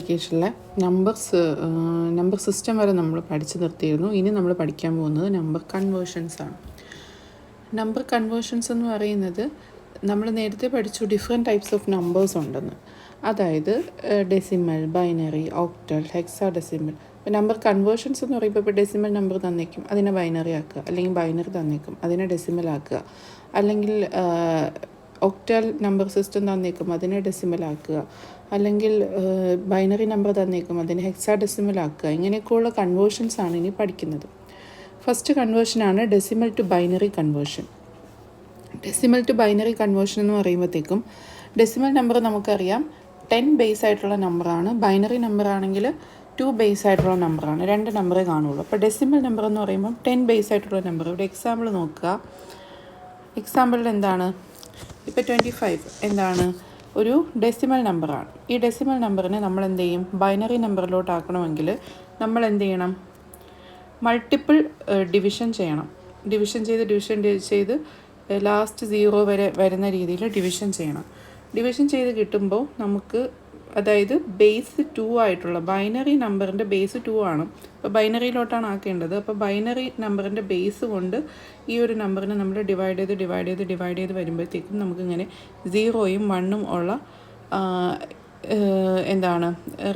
മൾട്ടിപ്ലിക്കേഷനിലെ number system വരെ നമ്മൾ പഠിച്ചു നിർത്തിയിരുന്നു. ഇനി നമ്മൾ പഠിക്കാൻ പോകുന്നത് നമ്പർ കൺവേർഷൻസ് ആണ്. നമ്പർ കൺവേർഷൻസ് എന്ന് പറയുന്നത് നമ്മൾ നേരത്തെ പഠിച്ചു ഡിഫറെൻറ്റ് ടൈപ്സ് ഓഫ് നമ്പേഴ്സ് ഉണ്ടെന്ന്. അതായത് ഡെസിമൽ, ബൈനറി, ഓക്ടൽ, ഹെക്സാഡെസിമൽ. ഇപ്പോൾ നമ്പർ കൺവേർഷൻസ് എന്ന് പറയുമ്പോൾ ഇപ്പോൾ ഡെസിമൽ നമ്പർ തന്നേക്കും, അതിനെ ബൈനറി ആക്കുക. അല്ലെങ്കിൽ ബൈനറി തന്നേക്കും, അതിനെ ഡെസിമൽ ആക്കുക. അല്ലെങ്കിൽ ഒക്ടൽ നമ്പർ സിസ്റ്റം തന്നേക്കും, അതിനെ ഡെസിമൽ ആക്കുക. അല്ലെങ്കിൽ ബൈനറി നമ്പർ തന്നേക്കും, അതിനെ ഹെക്സാഡെസിമൽ ആക്കുക. ഇങ്ങനെയൊക്കെയുള്ള കൺവേർഷൻസ് ആണ് ഇനി പഠിക്കുന്നത്. ഫസ്റ്റ് കൺവേർഷനാണ് decimal to binary conversion. Decimal to binary conversion എന്ന് പറയുമ്പോഴത്തേക്കും ഡെസിമൽ നമ്പർ നമുക്കറിയാം 10 ബേസ് ആയിട്ടുള്ള നമ്പറാണ്. ബൈനറി നമ്പർ ആണെങ്കിൽ 2 ബേസ് ആയിട്ടുള്ള നമ്പറാണ്. 2 നമ്പറേ കാണുള്ളൂ. അപ്പോൾ ഡെസിമൽ നമ്പർ എന്ന് പറയുമ്പം 10 ബേസ് ആയിട്ടുള്ള നമ്പർ. ഇവിടെ എക്സാമ്പിൾ നോക്കുക. എക്സാമ്പിളിൽ എന്താണ്, ഇപ്പോൾ 25 എന്താണ്, ഒരു ഡെസിമൽ നമ്പറാണ്. ഈ ഡെസിമൽ നമ്പറിനെ നമ്മൾ എന്ത് ചെയ്യും, ബൈനറി നമ്പറിലോട്ട് ആക്കണമെങ്കിൽ നമ്മൾ എന്ത് ചെയ്യണം, മൾട്ടിപ്പിൾ ഡിവിഷൻ ചെയ്യണം. ഡിവിഷൻ ചെയ്ത് ലാസ്റ്റ് 0 വരെ വരുന്ന രീതിയിൽ ഡിവിഷൻ ചെയ്യണം. ഡിവിഷൻ ചെയ്ത് കിട്ടുമ്പോൾ നമുക്ക്, അതായത് ബേസ് 2 ആയിട്ടുള്ള ബൈനറി നമ്പറിൻ്റെ ബേസ് 2 ആണ്. അപ്പോൾ ബൈനറിയിലോട്ടാണ് ആക്കേണ്ടത്. അപ്പോൾ ബൈനറി നമ്പറിൻ്റെ ബേസ് കൊണ്ട് ഈ ഒരു നമ്പറിനെ നമ്മൾ ഡിവൈഡ് ചെയ്ത് വരുമ്പോഴത്തേക്കും നമുക്കിങ്ങനെ 0യും 1ഉം ഉള്ള എന്താണ്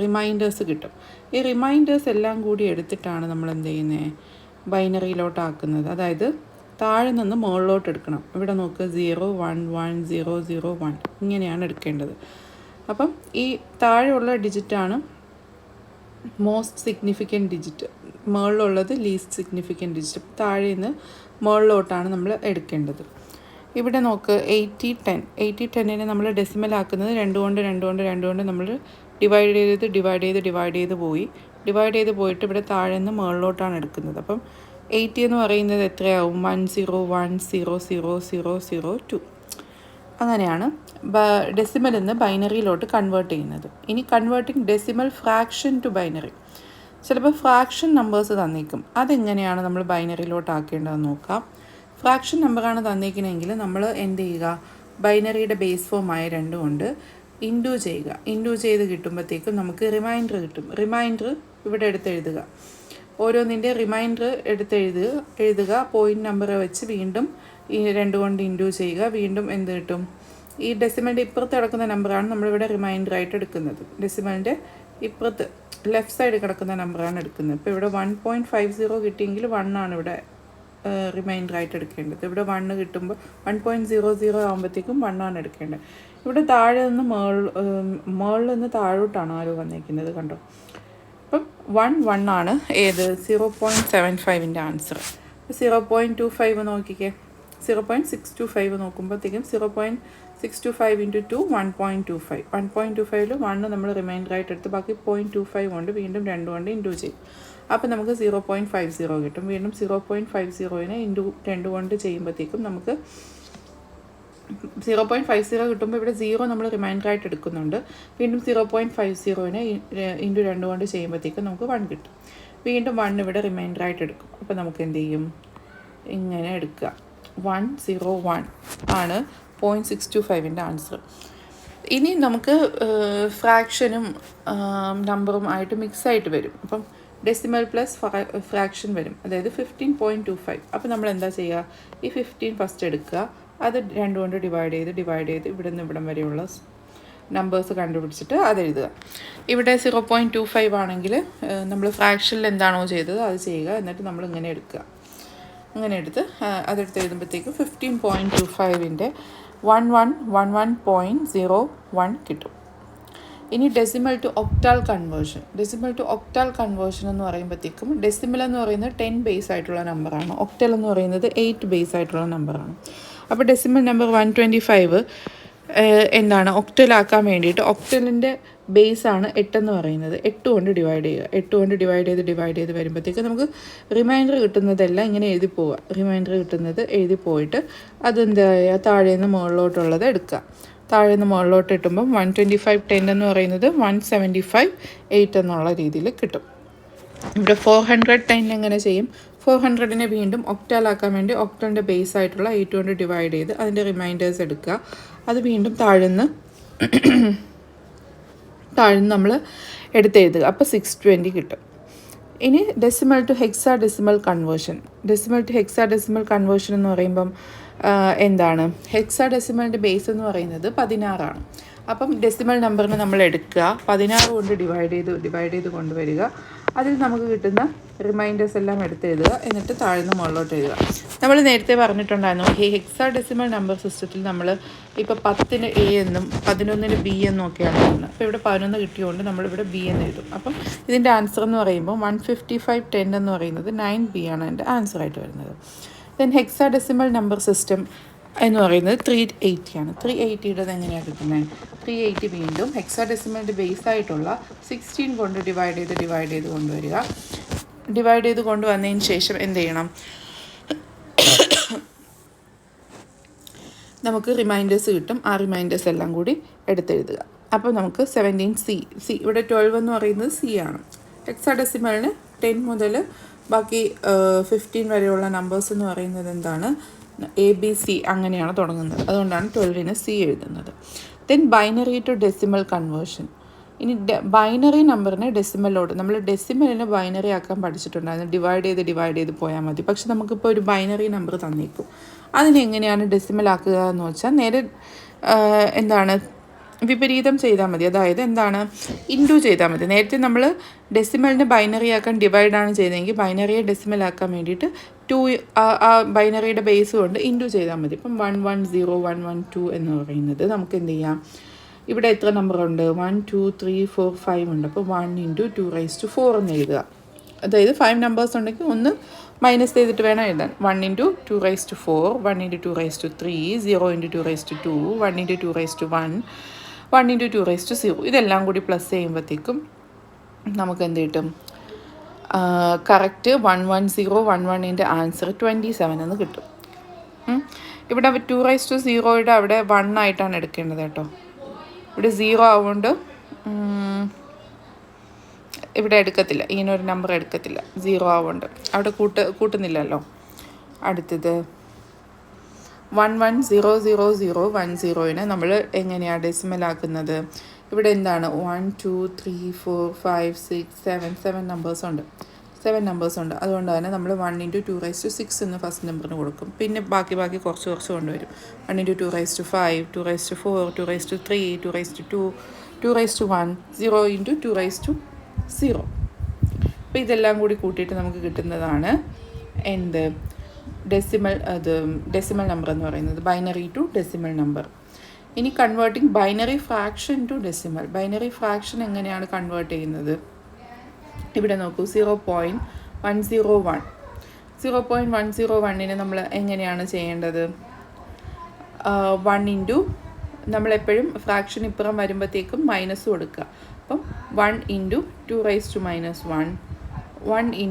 റിമൈൻഡേഴ്സ് കിട്ടും. ഈ റിമൈൻഡേഴ്സ് എല്ലാം കൂടി എടുത്തിട്ടാണ് നമ്മൾ എന്ത് ചെയ്യുന്നത്, ബൈനറിയിലോട്ടാക്കുന്നത്. അതായത് താഴെ നിന്ന് മുകളിലോട്ട് എടുക്കണം. ഇവിടെ നോക്കുക, 0 1 1 0 0 1 ഇങ്ങനെയാണ് എടുക്കേണ്ടത്. അപ്പം ഈ താഴെയുള്ള ഡിജിറ്റാണ് മോസ്റ്റ് സിഗ്നിഫിക്കൻറ്റ് ഡിജിറ്റ്, മുകളിലുള്ളത് ലീസ്റ്റ് സിഗ്നിഫിക്കൻറ്റ് ഡിജിറ്റ്. താഴെ നിന്ന് മുകളിലോട്ടാണ് നമ്മൾ എടുക്കേണ്ടത്. ഇവിടെ നോക്ക്, 80 10 നമ്മൾ ഡെസിമൽ ആക്കുന്നത് 2 കൊണ്ട് നമ്മൾ ഡിവൈഡ് ചെയ്ത് പോയിട്ട് ഇവിടെ താഴെ നിന്ന് മുകളിലോട്ടാണ് എടുക്കുന്നത്. അപ്പം 80 എന്ന് പറയുന്നത് എത്രയാവും, 101000002. അങ്ങനെയാണ് ഡെസിമൽ നിന്ന് ബൈനറിയിലോട്ട് കൺവേർട്ട് ചെയ്യുന്നത്. ഇനി converting decimal fraction to binary. ചിലപ്പോൾ ഫ്രാക്ഷൻ നമ്പേഴ്സ് തന്നേക്കും, അതെങ്ങനെയാണ് നമ്മൾ ബൈനറിയിലോട്ട് ആക്കേണ്ടതെന്ന് നോക്കാം. ഫ്രാക്ഷൻ നമ്പറാണ് തന്നേക്കണമെങ്കിൽ നമ്മൾ എന്ത് ചെയ്യുക, ബൈനറിയുടെ ബേസ് ഫോമായ 2 കൊണ്ട് ഇൻറ്റു ചെയ്യുക. ഇൻറ്റു ചെയ്ത് കിട്ടുമ്പോഴത്തേക്കും നമുക്ക് റിമൈൻഡർ കിട്ടും. റിമൈൻഡർ ഇവിടെ എടുത്തെഴുതുക. ഓരോന്നിൻ്റെ റിമൈൻഡർ എഴുതുക. പോയിൻറ്റ് നമ്പർ വെച്ച് വീണ്ടും ഈ 2 കൊണ്ട് ഇൻറ്റു ചെയ്യുക. വീണ്ടും എന്ത് കിട്ടും, ഈ ഡെസിമലിൻ്റെ ഇപ്പുറത്ത് കിടക്കുന്ന നമ്പറാണ് നമ്മളിവിടെ റിമൈൻഡറായിട്ട് എടുക്കുന്നത്. ഡെസിമലിൻ്റെ ഇപ്പുറത്ത് ലെഫ്റ്റ് സൈഡ് കിടക്കുന്ന നമ്പറാണ് എടുക്കുന്നത്. ഇപ്പോൾ ഇവിടെ 1.50 കിട്ടിയെങ്കിൽ 1 ആണ് ഇവിടെ റിമൈൻഡറായിട്ട് എടുക്കേണ്ടത്. ഇവിടെ 1 കിട്ടുമ്പോൾ 1.00 ആകുമ്പോഴത്തേക്കും 1 ആണ് എടുക്കേണ്ടത്. ഇവിടെ താഴെ നിന്ന് മുകളിൽ നിന്ന് താഴോട്ടാണ് ആരോ വന്നിരിക്കുന്നത്, കണ്ടോ. അപ്പം 1 ആണ് ഏത്, 0.75ൻ്റെ ആൻസർ. 0.25 നോക്കിക്കേ, 0.625 നോക്കുമ്പോഴത്തേക്കും 0.625 × 2 1.25. 1.25ൽ 1 നമ്മൾ റിമൈൻഡറായിട്ട് എടുത്ത് ബാക്കി 0.25 കൊണ്ട് വീണ്ടും 2 കൊണ്ട് ഇൻറ്റു ചെയ്യും. അപ്പോൾ നമുക്ക് 0.50 കിട്ടും. വീണ്ടും 0.50നെ ഇൻറ്റു 2 കൊണ്ട് ചെയ്യുമ്പോഴത്തേക്കും നമുക്ക് 0.50 കിട്ടുമ്പോൾ ഇവിടെ 0 നമ്മൾ റിമൈൻഡറായിട്ട് എടുക്കുന്നുണ്ട്. വീണ്ടും 0.50നെ ഇൻറ്റു 2 കൊണ്ട് ചെയ്യുമ്പോഴത്തേക്കും നമുക്ക് 1 കിട്ടും. വീണ്ടും 1 ഇവിടെ റിമൈൻഡറായിട്ട് എടുക്കും. അപ്പോൾ നമുക്ക് എന്ത് ചെയ്യും, ഇങ്ങനെ എടുക്കുക. 101 ആണ് 0.625ൻ്റെ ആൻസർ. ഇനി നമുക്ക് ഫ്രാക്ഷനും നമ്പറും ആയിട്ട് മിക്സായിട്ട് വരും. അപ്പം ഡെസിമൽ പ്ലസ് ഫ്രാക്ഷൻ വരും, അതായത് 15.25. അപ്പോൾ നമ്മൾ എന്താ ചെയ്യുക, ഈ 15 ഫസ്റ്റ് എടുക്കുക. അത് 2 കൊണ്ട് ഡിവൈഡ് ചെയ്ത് ഇവിടെ നിന്ന് ഇവിടം വരെയുള്ള നമ്പേഴ്സ് കണ്ടുപിടിച്ചിട്ട് അത് എഴുതുക. ഇവിടെ 0.25 ആണെങ്കിൽ നമ്മൾ ഫ്രാക്ഷനിൽ എന്താണോ ചെയ്തത് അത് ചെയ്യുക. എന്നിട്ട് നമ്മൾ ഇങ്ങനെ എടുക്കുക. ഇങ്ങനെ എടുത്ത് അതെടുത്ത് എഴുതുമ്പോഴത്തേക്കും 15.25ൻ്റെ 1111.01 കിട്ടും. ഇനി ഡെസിമൽ ടു ഒക്ടാൽ കൺവേർഷൻ. എന്ന് പറയുമ്പോഴത്തേക്കും ഡെസിമൽ എന്ന് പറയുന്നത് 10 ബേസ് ആയിട്ടുള്ള നമ്പറാണ്. ഒക്ടൽ എന്ന് പറയുന്നത് 8 ബേസ് ആയിട്ടുള്ള നമ്പറാണ്. അപ്പോൾ ഡെസിമൽ നമ്പർ 125 എന്താണ്, ഒക്ടലാക്കാൻ വേണ്ടിയിട്ട് ഒക്ടലിൻ്റെ ബേസാണ് 8 എന്ന് പറയുന്നത്. 8 കൊണ്ട് ഡിവൈഡ് ചെയ്യുക. 8 കൊണ്ട് ഡിവൈഡ് ചെയ്ത് വരുമ്പോഴത്തേക്ക് നമുക്ക് റിമൈൻഡർ കിട്ടുന്നതെല്ലാം ഇങ്ങനെ എഴുതി പോവുക. റിമൈൻഡർ കിട്ടുന്നത് എഴുതി പോയിട്ട് അതെന്താ ചെയ്യുക, താഴെ നിന്ന് മുകളിലോട്ടുള്ളത് എടുക്കുക. താഴെ നിന്ന് മുകളിലോട്ട് കിട്ടുമ്പം 125 10 എന്ന് പറയുന്നത് 175 8 എന്നുള്ള രീതിയിൽ കിട്ടും. ഇവിടെ 410 എങ്ങനെ ചെയ്യും, 400നെ വീണ്ടും ഒക്ടാലാക്കാൻ വേണ്ടി ഒക്ടലിൻ്റെ ബേസ് ആയിട്ടുള്ള 8 കൊണ്ട് ഡിവൈഡ് ചെയ്ത് അതിൻ്റെ റിമൈൻഡേഴ്സ് എടുക്കുക. അത് വീണ്ടും താഴെ നിന്ന് താഴ്ന്ന് നമ്മൾ എടുത്തെഴുതുക. അപ്പോൾ 620 കിട്ടും. ഇനി decimal to hexadecimal conversion. Decimal to hexadecimal conversion എന്ന് പറയുമ്പം എന്താണ്? ഹെക്സാ ഡെസിമലിൻ്റെ ബേസ് എന്ന് പറയുന്നത് 16 ആണ്. അപ്പം ഡെസിമൽ നമ്പറിന് നമ്മൾ എടുക്കുക, 16 കൊണ്ട് ഡിവൈഡ് ചെയ്ത് കൊണ്ടുവരിക. അതിൽ നമുക്ക് കിട്ടുന്ന റിമൈൻഡേഴ്സ് എല്ലാം എടുത്തെഴുതുക, എന്നിട്ട് താഴ്ന്ന് മുകളിലോട്ട് എഴുതുക. നമ്മൾ നേരത്തെ പറഞ്ഞിട്ടുണ്ടായിരുന്നു ഈ ഹെക്സാ ഡെസിമൽ നമ്പർ സിസ്റ്റത്തിൽ നമ്മൾ ഇപ്പോൾ 10-ന് A എന്നും 11-ന് B എന്നും ഒക്കെയാണ് എഴുതുന്നത്. അപ്പോൾ ഇവിടെ 11 കിട്ടിയതുകൊണ്ട് നമ്മളിവിടെ B എന്ന് എഴുതും. അപ്പം ഇതിൻ്റെ ആൻസർ എന്ന് പറയുമ്പോൾ 15510 എന്ന് പറയുന്നത് 9B ആണ് എൻ്റെ ആൻസറായിട്ട് വരുന്നത്. Then hexa decimal number system എന്ന് പറയുന്നത് 380 ആണ്. 380യുടെ എങ്ങനെയാണ് കിട്ടുന്നത്? 380 വീണ്ടും ഹെക്സാ ഡെസിമലിൻ്റെ ബേസ് ആയിട്ടുള്ള 16 കൊണ്ട് ഡിവൈഡ് ചെയ്ത് കൊണ്ടുവരിക. ഡിവൈഡ് ചെയ്ത് കൊണ്ടുവന്നതിന് ശേഷം എന്ത് ചെയ്യണം? നമുക്ക് റിമൈൻഡേഴ്സ് കിട്ടും. ആ റിമൈൻഡേഴ്സ് എല്ലാം കൂടി എടുത്തെഴുതുക. അപ്പോൾ നമുക്ക് 17C ഇവിടെ 12 എന്ന് പറയുന്നത് C ആണ്. ഹെക്സാ ഡെസിമലിന് 10 മുതൽ ബാക്കി 15 വരെയുള്ള നമ്പേഴ്സ് എന്ന് പറയുന്നത് എന്താണ്? ABC അങ്ങനെയാണ് തുടങ്ങുന്നത്. അതുകൊണ്ടാണ് 12-ന് C എഴുതുന്നത്. Then binary to decimal conversion. ഇനി ബൈനറി നമ്പറിനെ ഡെസിമലോട്ട്, നമ്മൾ ഡെസിമലിനെ ബൈനറി ആക്കാൻ പഠിച്ചിട്ടുണ്ടായിരുന്നു. ഡിവൈഡ് ചെയ്ത് പോയാൽ മതി. പക്ഷെ നമുക്കിപ്പോൾ ഒരു ബൈനറി നമ്പർ തന്നേക്കും. അതിനെങ്ങനെയാണ് ഡെസിമൽ ആക്കുക എന്ന് വെച്ചാൽ നേരെ എന്താണ് വിപരീതം ചെയ്താൽ മതി. അതായത് എന്താണ്? ഇൻറ്റു ചെയ്താൽ മതി. നേരത്തെ നമ്മൾ ഡെസിമലിനെ ബൈനറി ആക്കാൻ ഡിവൈഡാണ് ചെയ്തതെങ്കിൽ ബൈനറിയെ ഡെസിമൽ ആക്കാൻ വേണ്ടിയിട്ട് 2 ആ ബൈനറിയുടെ ബേസ് കൊണ്ട് ഇൻറ്റു ചെയ്താൽ മതി. ഇപ്പം 110 112 എന്ന് പറയുന്നത് നമുക്ക് എന്ത് ചെയ്യാം? ഇവിടെ എത്ര നമ്പറുണ്ട്? 1 2 3 4 5 ഉണ്ട്. അപ്പോൾ 1 × 2⁴ എന്ന് എഴുതുക. അതായത് 5 നമ്പേഴ്സ് ഉണ്ടെങ്കിൽ ഒന്ന് മൈനസ് ചെയ്തിട്ട് വേണം എഴുതാൻ. 1 × 2⁴, 1 × 2⁵, 0 × 2⁵, 1 × 2⁵1, 1 × 2⁵0. ഇതെല്ലാം കൂടി പ്ലസ് ചെയ്യുമ്പോഴത്തേക്കും നമുക്ക് എന്ത് കിട്ടും? കറക്റ്റ് 11011ൻ്റെ ആൻസർ 27 എന്ന് കിട്ടും. ഇവിടെ 2⁵0യുടെ അവിടെ 1 ആയിട്ടാണ് എടുക്കേണ്ടത് കേട്ടോ. ഇവിടെ 0 ആവുകൊണ്ട് ഇവിടെ എടുക്കത്തില്ല, ഇങ്ങനൊരു നമ്പർ എടുക്കത്തില്ല. 0 ആവുകൊണ്ട് അവിടെ കൂട്ടുന്നില്ലല്ലോ. അടുത്തത് 110010നെ നമ്മൾ എങ്ങനെയാണ് ഡെസിമലാക്കുന്നത്? ഇവിടെ എന്താണ്? 1 2 3 4 5 6 7 നമ്പേഴ്സ് ഉണ്ട്. 7 നമ്പേഴ്സ് ഉണ്ട്. അതുകൊണ്ട് തന്നെ നമ്മൾ 1 × 2⁵6 എന്ന് ഫസ്റ്റ് നമ്പറിന് കൊടുക്കും. പിന്നെ ബാക്കി കുറച്ച് കൊണ്ടുവരും. 1 × 2⁵5, 2⁵4, 2⁵3, 2⁵2, 2⁵1, 0 × 2⁵0. അപ്പോൾ ഇതെല്ലാം കൂടി കൂട്ടിയിട്ട് നമുക്ക് കിട്ടുന്നതാണ് എന്ത്? ഡെസിമൽ നമ്പർ എന്ന് പറയുന്നത്. Binary to decimal number. ഇനി converting binary fraction to decimal. Binary fraction എങ്ങനെയാണ് കൺവേർട്ട് ചെയ്യുന്നത്? ഇവിടെ നോക്കൂ, 0.101. 0.101നെ നമ്മൾ എങ്ങനെയാണ് ചെയ്യേണ്ടത്? 1 × നമ്മളെപ്പോഴും ഫ്രാക്ഷൻ ഇപ്പുറം വരുമ്പോഴത്തേക്കും മൈനസ് കൊടുക്കുക. അപ്പം 1 × 2⁻1, 1 ×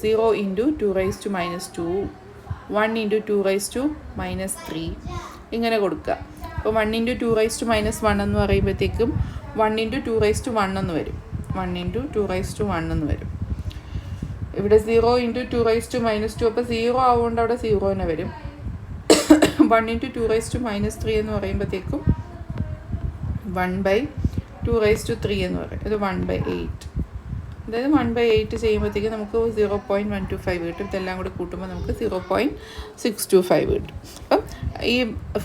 0 × 2⁻2, 1 × 2⁻3 ഇങ്ങനെ കൊടുക്കുക. അപ്പോൾ 1 × 2⁻1 എന്ന് പറയുമ്പോഴത്തേക്കും 1 × 2⁻1 എന്ന് വരും. 1 × 2⁻1 എന്ന് വരും. ഇവിടെ 0 × 2⁻2, അപ്പോൾ 0 ആവുകൊണ്ട് അവിടെ 0 തന്നെ വരും. 1 × 2⁻3 എന്ന് പറയുമ്പോഴത്തേക്കും 1/2�3 എന്ന് പറയും. ഇത് 1/8. അതായത് 1/8 ചെയ്യുമ്പോഴത്തേക്ക് നമുക്ക് 0.125 കിട്ടും. ഇതെല്ലാം കൂടി കൂട്ടുമ്പോൾ നമുക്ക് 0.625 കിട്ടും. അപ്പം ഈ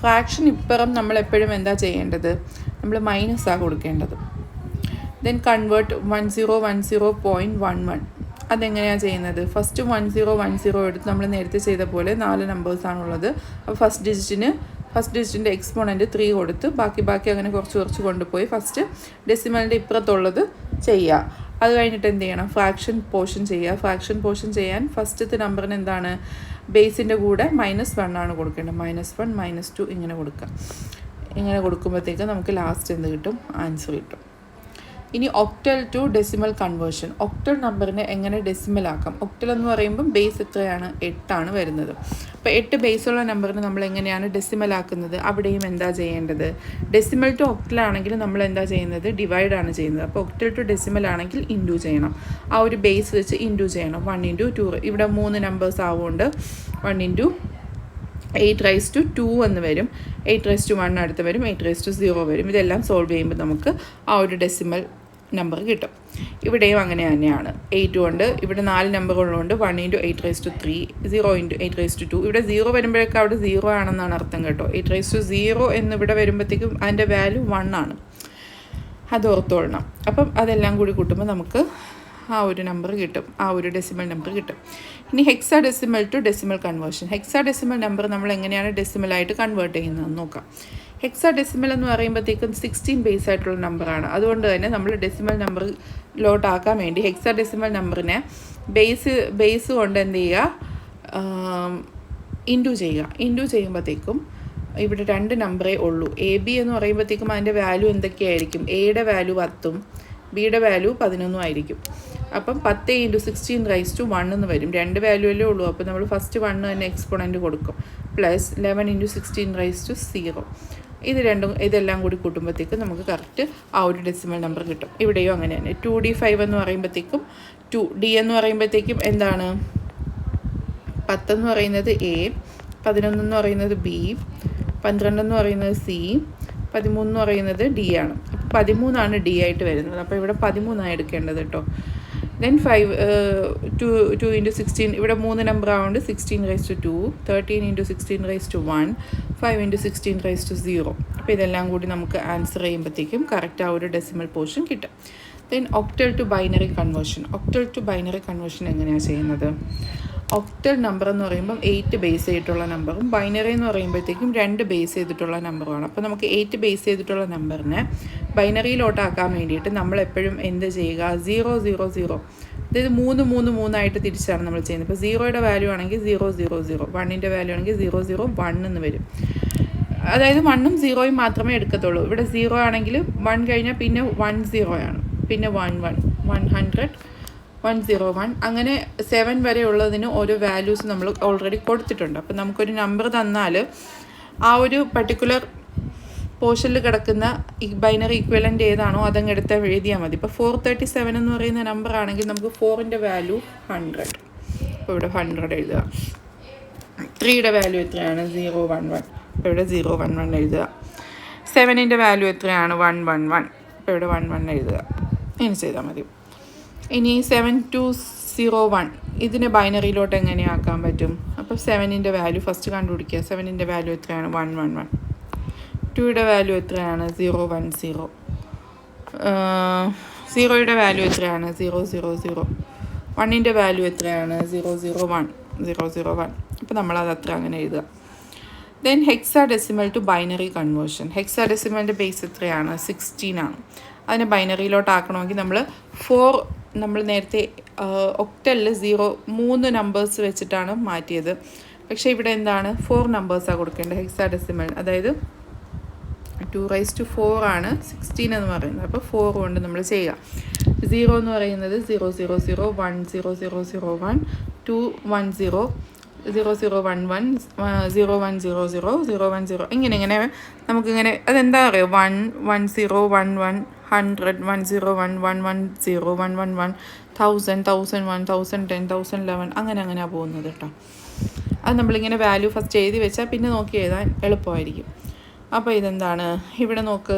ഫ്രാക്ഷൻ ഇപ്പുറം നമ്മളെപ്പോഴും എന്താ ചെയ്യേണ്ടത്? നമ്മൾ മൈനസാണ് കൊടുക്കേണ്ടത്. Then convert 1010.11. അതെങ്ങനെയാണ് ചെയ്യുന്നത്? ഫസ്റ്റ് 1010 എടുത്ത് നമ്മൾ നേരത്തെ ചെയ്ത പോലെ 4 നമ്പേഴ്സാണുള്ളത്. അപ്പോൾ ഫസ്റ്റ് ഡിജിറ്റിൻ്റെ എക്സ്പോണൻറ്റ് 3 കൊടുത്ത് ബാക്കി അങ്ങനെ കുറച്ച് കൊണ്ടുപോയി ഫസ്റ്റ് ഡെസിമലിൻ്റെ ഇപ്പുറത്തുള്ളത് ചെയ്യുക. അത് കഴിഞ്ഞിട്ട് എന്ത് ചെയ്യണം? ഫ്രാക്ഷൻ പോർഷൻ ചെയ്യുക. ഫ്രാക്ഷൻ പോർഷൻ ചെയ്യാൻ ഫസ്റ്റത്തെ നമ്പറിന് എന്താണ്? ബേസിൻ്റെ കൂടെ -1 ആണ് കൊടുക്കേണ്ടത്. -1 -2 ഇങ്ങനെ കൊടുക്കുക. ഇങ്ങനെ കൊടുക്കുമ്പോഴത്തേക്ക് നമുക്ക് ലാസ്റ്റ് എന്ത് കിട്ടും? ആൻസർ കിട്ടും. ഇനി octal to decimal conversion. Octal നമ്പറിനെ എങ്ങനെ ഡെസിമൽ ആക്കാം? ഒക്ടൽ എന്ന് പറയുമ്പം ബേസ് എത്രയാണ്? 8 ആണ് വരുന്നത്. അപ്പോൾ 8 ബേസുള്ള നമ്പറിന് നമ്മൾ എങ്ങനെയാണ് ഡെസിമൽ ആക്കുന്നത്? അവിടെയും എന്താ ചെയ്യേണ്ടത്? ഡെസിമൽ ടു ഒക്ടൽ ആണെങ്കിൽ നമ്മൾ എന്താ ചെയ്യുന്നത്? ഡിവൈഡ് ആണ് ചെയ്യുന്നത്. അപ്പോൾ ഒക്ടൽ ടു ഡെസിമൽ ആണെങ്കിൽ ഇൻറ്റു ചെയ്യണം. ആ ഒരു ബേസ് വെച്ച് ഇൻറ്റു ചെയ്യണം. 1 × 2. ഇവിടെ 3 നമ്പേഴ്സ് ആവുകൊണ്ട് 1 × 8^2 എന്ന് വരും, 8^1 അടുത്ത് വരും, 8^0 വരും. ഇതെല്ലാം സോൾവ് ചെയ്യുമ്പോൾ നമുക്ക് ആ ഒരു ഡെസിമൽ നമ്പർ കിട്ടും. ഇവിടെയും അങ്ങനെ തന്നെയാണ്. 8 കൊണ്ട് ഇവിടെ 4 നമ്പറുകളുണ്ട്. 1 × 8^3, 0 × 8^2. ഇവിടെ 0 വരുമ്പോഴേക്കും അവിടെ 0 ആണെന്നാണ് അർത്ഥം കേട്ടോ. 8^0 എന്നിവിടെ വരുമ്പോഴത്തേക്കും അതിൻ്റെ വാല്യൂ 1 ആണ്, അത് ഓർത്തോളണം. അപ്പം അതെല്ലാം കൂടി കൂട്ടുമ്പോൾ നമുക്ക് ആ ഒരു നമ്പർ കിട്ടും, ആ ഒരു ഡെസിമൽ നമ്പർ കിട്ടും. ഇനി hexadecimal to decimal conversion. Hexadecimal number നമ്മൾ എങ്ങനെയാണ് ഡെസിമലായിട്ട് കൺവേർട്ട് ചെയ്യുന്നതെന്ന് നോക്കാം. ഹെക്സാഡെസിമൽ എന്ന് പറയുമ്പോഴത്തേക്കും 16 ബേസ് ആയിട്ടുള്ള നമ്പറാണ്. അതുകൊണ്ട് തന്നെ നമ്മൾ ഡെസിമൽ നമ്പറിലോട്ടാക്കാൻ വേണ്ടി ഹെക്സാഡെസിമൽ നമ്പറിനെ ബേസ് കൊണ്ട് എന്ത് ചെയ്യുക, ഇൻറ്റു ചെയ്യുമ്പോഴത്തേക്കും ഇവിടെ 2 നമ്പറേ ഉള്ളൂ. AB എന്ന് പറയുമ്പോഴത്തേക്കും അതിൻ്റെ വാല്യൂ എന്തൊക്കെയായിരിക്കും? എയുടെ വാല്യൂ 10ഉം ബിയുടെ വാല്യൂ 11ഉം ആയിരിക്കും. അപ്പം 10 × 16^1 എന്ന് വരും. 2 വാല്യൂ അല്ലേ ഉള്ളൂ. അപ്പോൾ നമ്മൾ ഫസ്റ്റ് 1 തന്നെ എക്സ്പോണൻറ്റ് കൊടുക്കും. പ്ലസ് 11 × 16^0. ഇതെല്ലാം കൂടി കൂട്ടുമ്പോഴത്തേക്കും നമുക്ക് കറക്റ്റ് ആ ഒരു ഡെസിമൽ നമ്പർ കിട്ടും. ഇവിടെയും അങ്ങനെ തന്നെ. 2D5 എന്ന് പറയുമ്പോഴത്തേക്കും 2D എന്ന് പറയുമ്പോഴത്തേക്കും എന്താണ്? 10 എന്ന് പറയുന്നത് A, 11 എന്ന് പറയുന്നത് B, 12 എന്ന് പറയുന്നത് C, 13 എന്ന് പറയുന്നത് D ആണ്. അപ്പോൾ 13 D ആയിട്ട് വരുന്നത്. അപ്പോൾ ഇവിടെ 13 എടുക്കേണ്ടത് കേട്ടോ. ദെൻ 2 × 16, ഇവിടെ 3 നമ്പർ ആവുകൊണ്ട് 16^2, 13 × 16^1, 5 × 16^0. അപ്പോൾ ഇതെല്ലാം കൂടി നമുക്ക് ആൻസർ ചെയ്യുമ്പോഴത്തേക്കും കറക്റ്റ് ആ ഒരു ഡെസിമൽ പോർഷൻ കിട്ടും. Then octal to binary conversion. Octal to binary conversion എങ്ങനെയാണ് ചെയ്യുന്നത്? ഒക്ടൽ നമ്പർ എന്ന് പറയുമ്പം 8 ബേസ് ചെയ്തിട്ടുള്ള നമ്പറും ബൈനറി എന്ന് പറയുമ്പോഴത്തേക്കും 2 ബേസ് ചെയ്തിട്ടുള്ള നമ്പറുമാണ്. അപ്പോൾ നമുക്ക് 8 ബേസ് ചെയ്തിട്ടുള്ള നമ്പറിനെ ബൈനറിയിലോട്ടാക്കാൻ വേണ്ടിയിട്ട് നമ്മളെപ്പോഴും എന്ത് ചെയ്യുക? 000, അതായത് 3 ആയിട്ട് തിരിച്ചാണ് നമ്മൾ ചെയ്യുന്നത്. ഇപ്പോൾ 0യുടെ വാല്യൂ ആണെങ്കിൽ 000, 1ൻ്റെ വാല്യൂ ആണെങ്കിൽ 001 എന്ന് വരും. അതായത് 1ഉം 0യും മാത്രമേ എടുക്കത്തുള്ളൂ. ഇവിടെ 0 ആണെങ്കിൽ 1 കഴിഞ്ഞാൽ പിന്നെ 10 ആണ്, പിന്നെ 11, 100, 101, അങ്ങനെ 7 വരെ ഉള്ളതിന് ഓരോ വാല്യൂസ് നമ്മൾ ഓൾറെഡി കൊടുത്തിട്ടുണ്ട്. അപ്പോൾ നമുക്കൊരു നമ്പർ തന്നാൽ ആ ഒരു പർട്ടിക്കുലർ പോർഷനിൽ കിടക്കുന്ന ഈ ബൈനറി ഇക്വലൻ്റ് ഏതാണോ അതങ്ങ് എടുത്താൽ എഴുതിയാൽ മതി. ഇപ്പോൾ 437 എന്ന് പറയുന്ന നമ്പർ ആണെങ്കിൽ നമുക്ക് 4ൻ്റെ വാല്യൂ 100. അപ്പോൾ ഇവിടെ 100 എഴുതുക. 3യുടെ വാല്യൂ എത്രയാണ്? 011. അപ്പോൾ ഇവിടെ 011 എഴുതുക. 7ൻ്റെ വാല്യൂ എത്രയാണ്? 111. അപ്പോൾ ഇവിടെ 11 എഴുതുക. ഇനി ചെയ്താൽ മതി. ഇനി 7201 ഇതിനെ ബൈനറിയിലോട്ട് എങ്ങനെയാക്കാൻ പറ്റും? അപ്പോൾ 7ൻ്റെ വാല്യൂ ഫസ്റ്റ് കണ്ടുപിടിക്കുക. 7ൻ്റെ വാല്യൂ എത്രയാണ്? 111. 2യുടെ വാല്യൂ എത്രയാണ്? 010. 0യുടെ വാല്യൂ എത്രയാണ്? 000. 1ൻ്റെ വാല്യൂ എത്രയാണ്? 001. അപ്പോൾ നമ്മളത് അത്ര അങ്ങനെ എഴുതുക. Then hexadecimal to binary conversion. ഹെക്സാഡെസിമലിൻ്റെ ബേസ് എത്രയാണ്? 16 ആണ്. അതിനെ ബൈനറിയിലോട്ട് ആക്കണമെങ്കിൽ നമ്മൾ നേരത്തെ ഒക്ടലിൽ 3 നമ്പേഴ്സ് വെച്ചിട്ടാണ് മാറ്റിയത്. പക്ഷേ ഇവിടെ എന്താണ്? 4 നമ്പേഴ്സാണ് കൊടുക്കേണ്ടത് ഹെക്സാഡെസിമൽ. അതായത് 2^4 ആണ് 16 എന്ന് പറയുന്നത്. അപ്പോൾ 4 കൊണ്ട് നമ്മൾ ചെയ്യുക. 0 എന്ന് പറയുന്നത് 000, 10001, 210, 0011, 0100, 010, ഇങ്ങനെ നമുക്കിങ്ങനെ അതെന്താ പറയുക? 1, 10, 11, 100, 101, 110, 111, 1000, 1001, 1010, 1011, അങ്ങനെയാണ് പോകുന്നത് കേട്ടോ. അത് നമ്മളിങ്ങനെ വാല്യൂ ഫസ്റ്റ് എഴുതി വെച്ചാൽ പിന്നെ നോക്കി എഴുതാൻ എളുപ്പമായിരിക്കും. അപ്പോൾ ഇതെന്താണ്? ഇവിടെ നോക്ക്,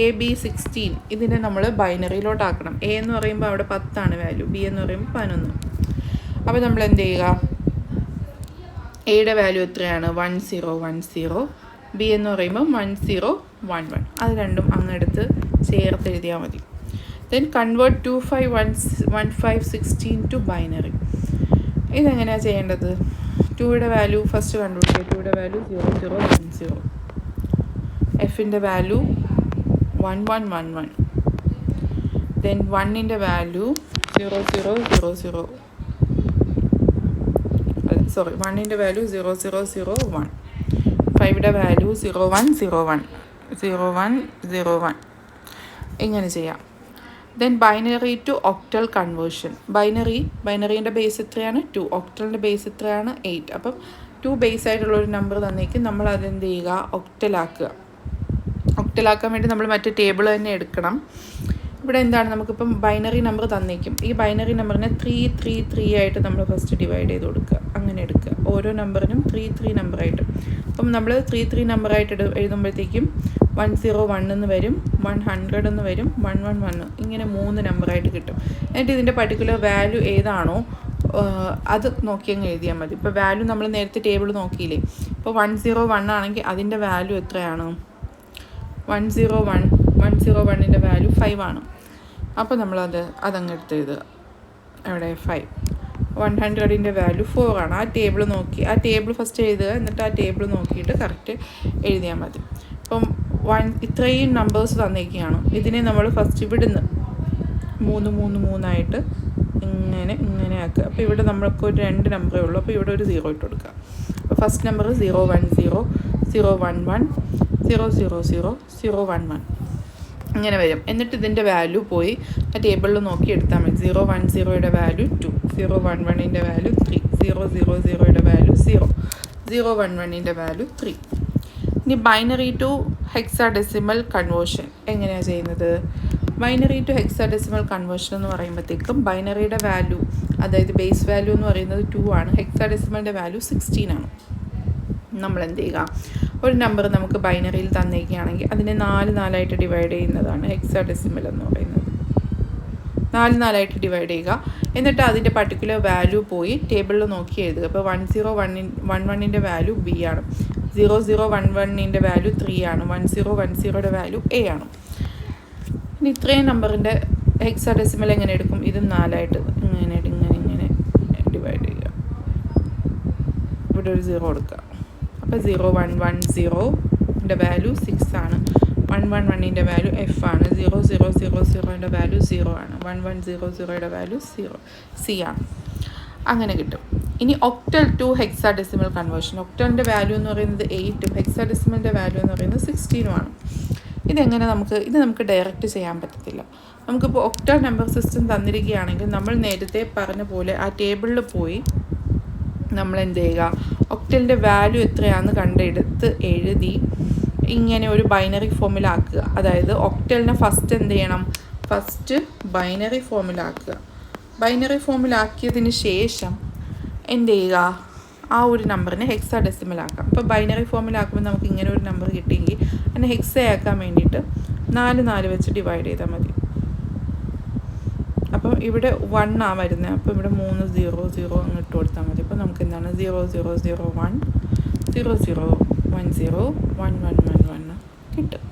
AB 16 ഇതിനെ നമ്മൾ ബൈനറിയിലോട്ടാക്കണം. A എന്ന് പറയുമ്പോൾ അവിടെ 10 വാല്യൂ, B എന്ന് പറയുമ്പോൾ 11. അപ്പോൾ നമ്മൾ എന്ത് ചെയ്യുക? എയുടെ വാല്യൂ എത്രയാണ്? 1010. B എന്ന് പറയുമ്പോൾ 1011. അത് രണ്ടും അങ്ങെടുത്ത് ചേർത്ത് എഴുതിയാൽ മതി. Then convert 251516 to binary. ഇതെങ്ങനെയാണ് ചെയ്യേണ്ടത്? 2യുടെ വാല്യൂ ഫസ്റ്റ് കണ്ടുപിടിക്കുക. 2യുടെ വാല്യൂ 0010. Fൻ്റെ വാല്യൂ 1111. ദെൻ 1ൻ്റെ വാല്യൂ 0000. 1ൻ്റെ വാല്യൂ 0001. 5യുടെ വാല്യൂ 0101. ഇങ്ങനെ ചെയ്യാം. Then binary to octal conversion. ബൈനറീൻ്റെ ബേസ് എത്രയാണ്? 2. ഒക്ടലിൻ്റെ ബേസ് എത്രയാണ്? 8. അപ്പം 2 ബേസ് ആയിട്ടുള്ളൊരു നമ്പർ തന്നേക്കും നമ്മൾ അതെന്ത് ചെയ്യുക? ഒക്ടലാക്കുക. ഒക്ടലാക്കാൻ വേണ്ടി നമ്മൾ മറ്റേ ടേബിൾ തന്നെ എടുക്കണം. ഇവിടെ എന്താണ് നമുക്കിപ്പം ബൈനറി നമ്പർ തന്നേക്കും. ഈ ബൈനറി നമ്പറിനെ 3 ആയിട്ട് നമ്മൾ ഫസ്റ്റ് ഡിവൈഡ് ചെയ്ത് കൊടുക്കുക. അങ്ങനെ എടുക്കുക. ഓരോ നമ്പറിനും 3 നമ്പറായിട്ട്. അപ്പം നമ്മൾ 3 നമ്പറായിട്ട് എഴുതുമ്പോഴത്തേക്കും 101 എന്ന് വരും, 100 എന്ന് വരും, 111 ഇങ്ങനെ 3 നമ്പറായിട്ട് കിട്ടും. എന്നിട്ട് ഇതിൻ്റെ പർട്ടിക്കുലർ വാല്യൂ ഏതാണോ അത് നോക്കി അങ്ങ് എഴുതിയാൽ മതി. ഇപ്പോൾ വാല്യൂ നമ്മൾ നേരത്തെ ടേബിൾ നോക്കിയില്ലേ. ഇപ്പോൾ 101 ആണെങ്കിൽ അതിൻ്റെ വാല്യൂ എത്രയാണ്? 101ൻ്റെ വാല്യൂ 5 ആണ്. അപ്പോൾ അതങ്ങ് എടുത്ത് എഴുതുക. എവിടെ 5. 100ൻ്റെ വാല്യൂ 4 ആണ്. ആ ടേബിൾ ഫസ്റ്റ് എഴുതുക. എന്നിട്ട് ആ ടേബിൾ നോക്കിയിട്ട് കറക്റ്റ് എഴുതിയാൽ മതി. ഇപ്പം ഇത്രയും നമ്പേഴ്സ് തന്നേക്കുകയാണ്. ഇതിനെ നമ്മൾ ഫസ്റ്റ് ഇവിടുന്ന് 3 ആയിട്ട് ഇങ്ങനെ ആക്കുക. അപ്പോൾ ഇവിടെ നമ്മൾക്ക് ഒരു 2 നമ്പറേ ഉള്ളൂ. അപ്പോൾ ഇവിടെ ഒരു 0 ഇട്ട് കൊടുക്കുക. അപ്പോൾ ഫസ്റ്റ് നമ്പർ 010 011 000 011 ഇങ്ങനെ വരും. എന്നിട്ട് ഇതിൻ്റെ വാല്യൂ പോയി ആ ടേബിളിൽ നോക്കി എടുത്താൽ മതി. 010യുടെ വാല്യൂ 2, 011ൻ്റെ വാല്യൂ 3, 000യുടെ വാല്യൂ 0, 011ൻ്റെ വാല്യൂ 3. ഇനി ബൈനറി ടു ഹെക്സാഡെസിമൽ കൺവേർഷൻ എങ്ങനെയാണ് ചെയ്യുന്നത്? ബൈനറി ടു ഹെക്സാഡെസിമൽ കൺവേർഷൻ എന്ന് പറയുമ്പോഴത്തേക്കും ബൈനറിയുടെ വാല്യൂ, അതായത് ബേസ് വാല്യൂ എന്ന് പറയുന്നത് 2 ആണ്. ഹെക്സാഡെസിമലിൻ്റെ വാല്യൂ 16 ആണ്. നമ്മൾ എന്ത് ചെയ്യുക? ഒരു നമ്പർ നമുക്ക് ബൈനറിയിൽ തന്നേക്കുകയാണെങ്കിൽ അതിനെ 4 ആയിട്ട് ഡിവൈഡ് ചെയ്യുന്നതാണ് ഹെക്സാഡെസിമൽ എന്ന് പറയുന്നത്. 4 ഡിവൈഡ് ചെയ്യുക. എന്നിട്ട് അതിൻ്റെ പർട്ടിക്കുലർ വാല്യൂ പോയി ടേബിളിൽ നോക്കി എഴുതുക. ഇപ്പോൾ 1011ൻ്റെ വാല്യൂ B ആണ്, 0011ൻ്റെ വാല്യൂ 3 ആണ്, 1010യുടെ വാല്യൂ A ആണ്. ഇനി ഇത്രയും നമ്പറിൻ്റെ ഹെക്സാഡെസിമൽ എങ്ങനെ എടുക്കും? ഇത് 4 ആയിട്ട് ഇങ്ങനെ ഡിവൈഡ് ചെയ്യുക. ഇവിടെ ഒരു 0 കൊടുക്കുക. അപ്പോൾ 0110ൻ്റെ വാല്യൂ 6 ആണ്, 111ൻ്റെ വാല്യൂ F ആണ്, 0000ൻ്റെ വാല്യൂ 0 ആണ്, 1100യുടെ വാല്യൂ 0 C ആണ്. അങ്ങനെ കിട്ടും. ഇനി ഒക്ടൽ ടു ഹെക്സാഡെസിമൽ കൺവേർഷൻ. ഒക്ടലിൻ്റെ വാല്യൂ എന്ന് പറയുന്നത് 8ഉം ഹെക്സാഡെസിമലിൻ്റെ വാല്യൂ എന്ന് പറയുന്നത് 16ഉം ആണ്. ഇത് നമുക്ക് ഡയറക്റ്റ് ചെയ്യാൻ പറ്റത്തില്ല. നമുക്കിപ്പോൾ ഒക്ടൽ നമ്പർ സിസ്റ്റം തന്നിരിക്കുകയാണെങ്കിൽ നമ്മൾ നേരത്തെ പറഞ്ഞ പോലെ ആ ടേബിളിൽ പോയി നമ്മൾ എന്ത് ചെയ്യുക? ഒക്ടലിൻ്റെ വാല്യൂ എത്രയാണെന്ന് കണ്ടെടുത്ത് എഴുതി ഇങ്ങനെ ഒരു ബൈനറി ഫോമിലാക്കുക. അതായത് ഒക്ടലിനെ ഫസ്റ്റ് എന്ത് ചെയ്യണം? ഫസ്റ്റ് ബൈനറി ഫോമിലാക്കുക. ബൈനറി ഫോമിലാക്കിയതിന് ശേഷം എന്ത് ചെയ്യുക? ആ ഒരു നമ്പറിനെ ഹെക്സാഡെസിമലാക്കാം. അപ്പോൾ ബൈനറി ഫോമിലാക്കുമ്പോൾ നമുക്ക് ഇങ്ങനെ ഒരു നമ്പർ കിട്ടിയെങ്കിൽ അതിനെ ഹെക്സയാക്കാൻ വേണ്ടിയിട്ട് 4 വെച്ച് ഡിവൈഡ് ചെയ്താൽ മതി. അപ്പം ഇവിടെ 1 ആ വരുന്നത്. അപ്പോൾ ഇവിടെ 3 0 അങ്ങ് ഇട്ട് കൊടുത്താൽ മതി. അപ്പോൾ നമുക്ക് എന്താണ് 0001 0010 1111 കിട്ടും.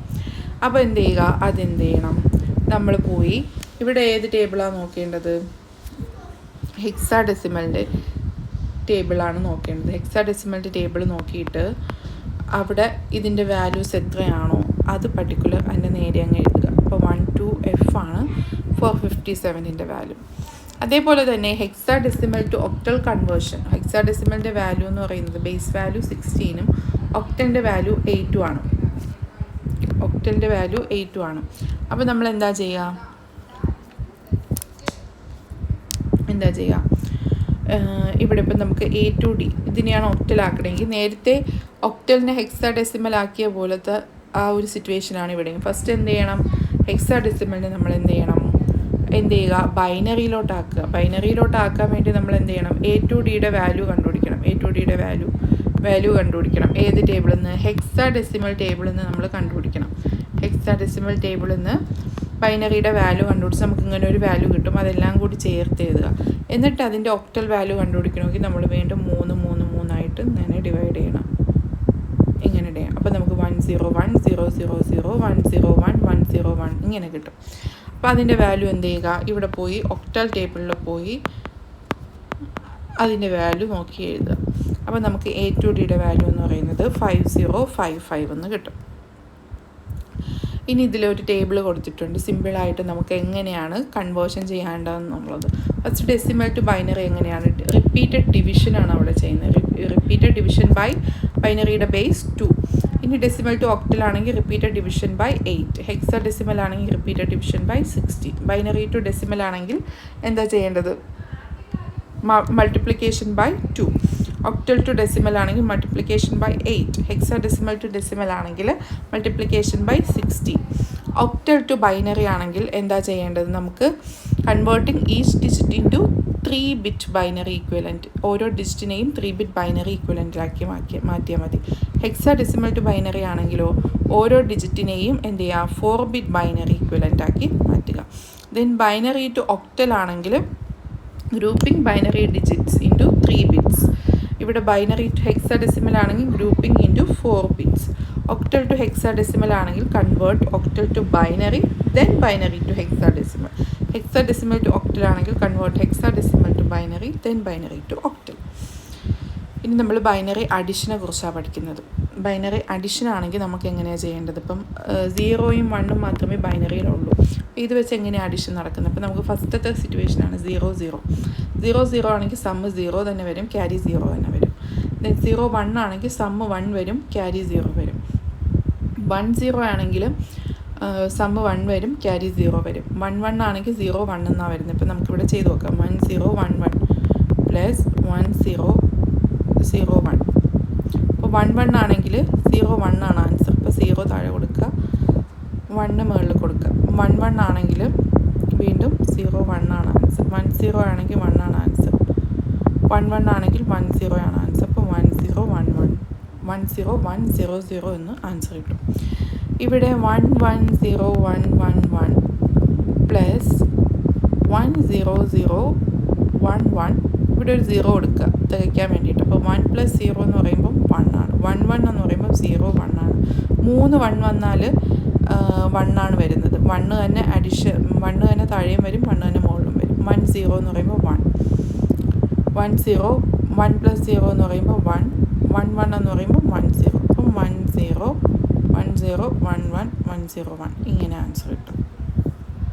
അപ്പോൾ എന്ത് ചെയ്യുക? അതെന്ത് ചെയ്യണം? നമ്മൾ പോയി ഇവിടെ ഏത് ടേബിളാണ് നോക്കേണ്ടത്? ഹെക്സാഡെസിമലിൻ്റെ ടേബിളാണ് നോക്കേണ്ടത്. ഹെക്സാഡെസിമലിൻ്റെ ടേബിൾ നോക്കിയിട്ട് അവിടെ ഇതിൻ്റെ വാല്യൂസ് എത്രയാണോ അത് പർട്ടിക്കുലർ അതിൻ്റെ നേരെ അങ്ങ് എഴുതുക. അപ്പോൾ 12F ആണ് 457ൻ്റെ വാല്യൂ. അതേപോലെ തന്നെ ഹെക്സാഡെസിമൽ ടു ഒക്ടൽ കൺവേർഷൻ. ഹെക്സാഡെസിമലിൻ്റെ വാല്യൂ എന്ന് പറയുന്നത് ബേസ് വാല്യൂ 16ഉം ഒക്ടലിൻ്റെ വാല്യൂ 8ഉം ആണ്. അപ്പോൾ നമ്മൾ എന്താ ചെയ്യുക? ഇവിടെ ഇപ്പം നമുക്ക് A to D ഇതിനെയാണ് ഒക്ടലാക്കണമെങ്കിൽ നേരത്തെ ഒക്ടലിനെ ഹെക്സാഡെസിമൽ ആക്കിയ പോലത്തെ ആ ഒരു സിറ്റുവേഷനാണ് ഇവിടെയും. ഫസ്റ്റ് എന്ത് ചെയ്യണം? ഹെക്സാഡെസിമലിനെ നമ്മൾ എന്ത് ചെയ്യുക? ബൈനറിയിലോട്ടാക്കുക. ബൈനറിയിലോട്ടാക്കാൻ വേണ്ടി നമ്മൾ എന്ത് ചെയ്യണം? A to Dയുടെ വാല്യൂ കണ്ടുപിടിക്കണം. ഏത് ടേബിളിൽ നിന്ന്? ഹെക്സാഡെസിമൽ ടേബിളിൽ നിന്ന് നമ്മൾ കണ്ടുപിടിക്കണം. ഹെക്സാഡെസിമൽ ടേബിളിൽ നിന്ന് ബൈനറിയുടെ വാല്യൂ കണ്ടുപിടിച്ച് നമുക്ക് ഇങ്ങനെ ഒരു വാല്യൂ കിട്ടും. അതെല്ലാം കൂടി ചേർത്ത് എഴുതുക. എന്നിട്ട് അതിൻ്റെ ഒക്ടൽ വാല്യൂ കണ്ടുപിടിക്കണമെങ്കിൽ നമ്മൾ വീണ്ടും 3 ആയിട്ട് ഇങ്ങനെ ഡിവൈഡ് ചെയ്യണം. അപ്പോൾ നമുക്ക് 101 000 101 101 ഇങ്ങനെ കിട്ടും. അപ്പോൾ അതിൻ്റെ വാല്യൂ എന്ത് ചെയ്യുക? ഇവിടെ പോയി ഒക്ടൽ ടേബിളിൽ പോയി അതിൻ്റെ വാല്യൂ നോക്കി എഴുതുക. അപ്പോൾ നമുക്ക് A to Dയുടെ വാല്യൂ എന്ന് പറയുന്നത് 5055 എന്ന് കിട്ടും. ഇനി ഇതിലൊരു ടേബിൾ കൊടുത്തിട്ടുണ്ട്. സിമ്പിളായിട്ട് നമുക്ക് എങ്ങനെയാണ് കൺവേർഷൻ ചെയ്യേണ്ടതെന്നുള്ളത്. ഫസ്റ്റ് ഡെസിമൽ ടു ബൈനറി എങ്ങനെയാണ്? റിപ്പീറ്റഡ് ഡിവിഷനാണ് അവിടെ ചെയ്യുന്നത്. റിപ്പീറ്റഡ് ഡിവിഷൻ ബൈ ബൈനറിയുടെ ബേസ് 2. ഇനി ഡെസിമൽ ടു ഒക്ടൽ ആണെങ്കിൽ repeated division by 8. Hexadecimal ആണെങ്കിൽ repeated division by 16. Binary to decimal ആണെങ്കിൽ എന്താ ചെയ്യേണ്ടത്? Multiplication by 2. Octal to decimal ആണെങ്കിൽ multiplication by 8. Hexadecimal to decimal ആണെങ്കിൽ multiplication by 16. Octal to binary ആണെങ്കിൽ എന്താ ചെയ്യേണ്ടത്? നമുക്ക് converting each digit into 3 bit binary equivalent. ഓരോ ഡിജിറ്റിനെയും 3 ബിറ്റ് ബൈനറി ഈക്വലൻറ്റിലാക്കി മാറ്റിയാൽ മതി. ഹെക്സാഡെസിമൽ ടു ബൈനറി ആണെങ്കിലോ ഓരോ ഡിജിറ്റിനെയും എന്ത് ചെയ്യുക? 4 ബിറ്റ് ബൈനറി ഈക്വലൻ്റ് ആക്കി മാറ്റുക. ദെൻ ബൈനറി ടു ഒക്ടൽ ആണെങ്കിൽ grouping binary digits into 3 bits. ഇവിടെ ബൈനറി ടു ഹെക്സാഡെസിമൽ ആണെങ്കിൽ grouping into 4 bits. Octal to hexadecimal ആണെങ്കിൽ convert octal to binary then binary to hexadecimal. Hexadecimal to octal ആണെങ്കിൽ convert hexadecimal to binary then binary to octal. ഇനി നമ്മൾ binary അഡിഷനെ കുറിച്ചാണ് പഠിക്കുന്നത്. Binary addition ആണെങ്കിൽ നമുക്ക് എങ്ങനെയാണ് ചെയ്യേണ്ടത്? ഇപ്പം 0യും 1ഉം മാത്രമേ ബൈനറിയിലുള്ളൂ. ഇത് വെച്ച് എങ്ങനെയാണ് അഡിഷൻ നടക്കുന്നത്? അപ്പോൾ നമുക്ക് ഫസ്റ്റത്തെ സിറ്റുവേഷനാണ് 0 0. 0 0 ആണെങ്കിൽ സമ്മ് 0 തന്നെ വരും, ക്യാരി 0 തന്നെ വരും. ദെൻ 0 1 ആണെങ്കിൽ സമ്മ് 1 വരും, ക്യാരി 0 വരും. 1 0 ആണെങ്കിൽ സമ്മ് 1 വരും, ക്യാരി 0 വരും. 1 1 ആണെങ്കിൽ 0 1 എന്നാണ് വരുന്നത്. ഇപ്പോൾ നമുക്കിവിടെ ചെയ്ത് നോക്കാം. 1 0 1 1 പ്ലസ് 1 0 0 1. അപ്പോൾ 1 1 ആണെങ്കിൽ 0 1 ആണ് ആൻസർ. അപ്പോൾ 0 താഴെ കൊടുക്കുക, 1 മുകളിൽ കൊടുക്കുക. 1 1 ആണെങ്കിൽ വീണ്ടും 0 1 ആണ് ആൻസർ. 1 0 ആണെങ്കിൽ 1 ആണ് ആൻസർ. 1 1 ആണെങ്കിൽ 1 0 ആണ് ആൻസർ. അപ്പോൾ 1 0 1 1 1 0 1 0 0 എന്ന് ആൻസർ കിട്ടും. ഇവിടെ 1 1 0 1 1 1 പ്ലസ് 1 0 0 1 1. ഇവിടെ ഒരു 0 കൊടുക്കുക തികയ്ക്കാൻ വേണ്ടിയിട്ട്. അപ്പോൾ 1 + 0 എന്ന് പറയുമ്പം 1 ആണ്. 1 1 എന്ന് പറയുമ്പോൾ 0 1 ആണ്. 3 1 വന്നാൽ 1 ആണ് വരുന്നത്. 1 തന്നെ അഡിഷൻ, 1 തന്നെ താഴെയും വരും, 1 തന്നെ മുകളിലും വരും. 1 0 എന്ന് പറയുമ്പോൾ 1 1 0 1 + 0 എന്ന് പറയുമ്പോൾ 1 1 1 എന്ന് പറയുമ്പോൾ 1 0. അപ്പം 1 0 1 0 1 1 1 0 1 ഇങ്ങനെ ആൻസർ കിട്ടും.